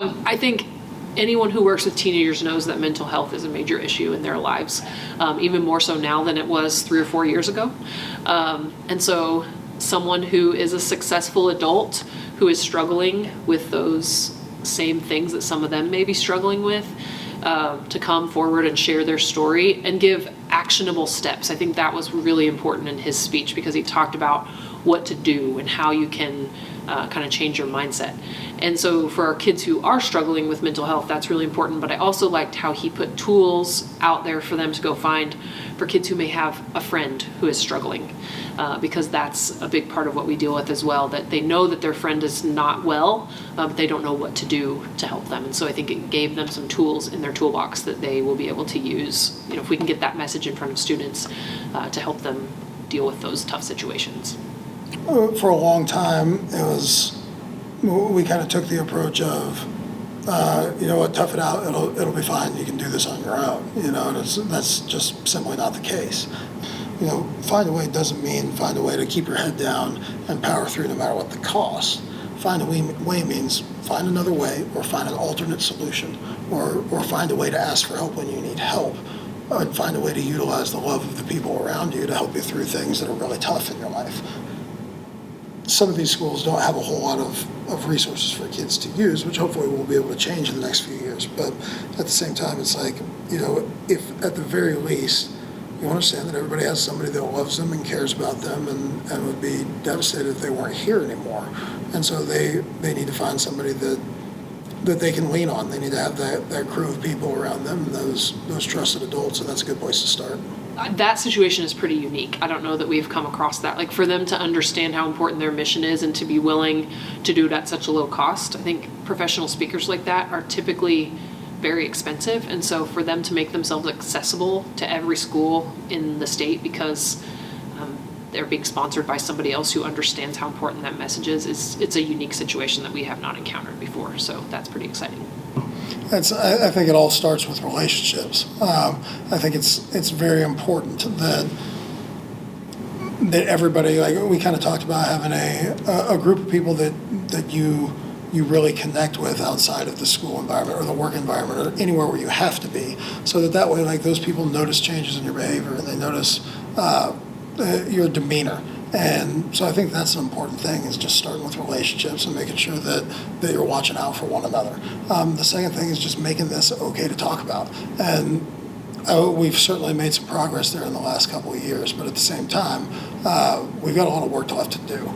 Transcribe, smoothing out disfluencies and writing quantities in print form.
I think anyone who works with teenagers knows that mental health is a major issue in their lives, even more so now than it was 3 or 4 years ago. And so someone who is a successful adult who is struggling with those same things that some of them may be struggling with, to come forward and share their story and give actionable steps. I think that was really important in his speech, because he talked about what to do and how you can kind of change your mindset. And so for our kids who are struggling with mental health, that's really important. But I also liked how he put tools out there for them to go find for kids who may have a friend who is struggling, because that's a big part of what we deal with as well, that they know that their friend is not well, but they don't know what to do to help them. And so I think it gave them some tools in their toolbox that they will be able to use, if we can get that message in front of students, to help them deal with those tough situations. For a long time, we kind of took the approach of, you know what, tough it out, it'll be fine, you can do this on your own, and that's just simply not the case. Find a way doesn't mean find a way to keep your head down and power through no matter what the cost. Find a way means find another way, or find an alternate solution, or find a way to ask for help when you need help, and find a way to utilize the love of the people around you to help you through things that are really tough in your life. Some of these schools don't have a whole lot of resources for kids to use, which hopefully we'll be able to change in the next few years. But at the same time, it's like, if at the very least, you understand that everybody has somebody that loves them and cares about them, and would be devastated if they weren't here anymore. And so they need to find somebody that they can lean on. They need to have that crew of people around them, those trusted adults, and that's a good place to start. That situation is pretty unique. I don't know that we've come across that. Like, for them to understand how important their mission is and to be willing to do it at such a low cost. I think professional speakers like that are typically very expensive. And so for them to make themselves accessible to every school in the state, because they're being sponsored by somebody else who understands how important that message is, it's a unique situation that we have not encountered before. So that's pretty exciting. I think it all starts with relationships. I think it's very important that everybody, like we kind of talked about, having a group of people that you really connect with outside of the school environment or the work environment or anywhere where you have to be, so that way, like, those people notice changes in your behavior and they notice your demeanor. And so I think that's an important thing, is just starting with relationships and making sure that you're watching out for one another. The second thing is just making this okay to talk about. And we've certainly made some progress there in the last couple of years, but at the same time, we've got a lot of work left to do.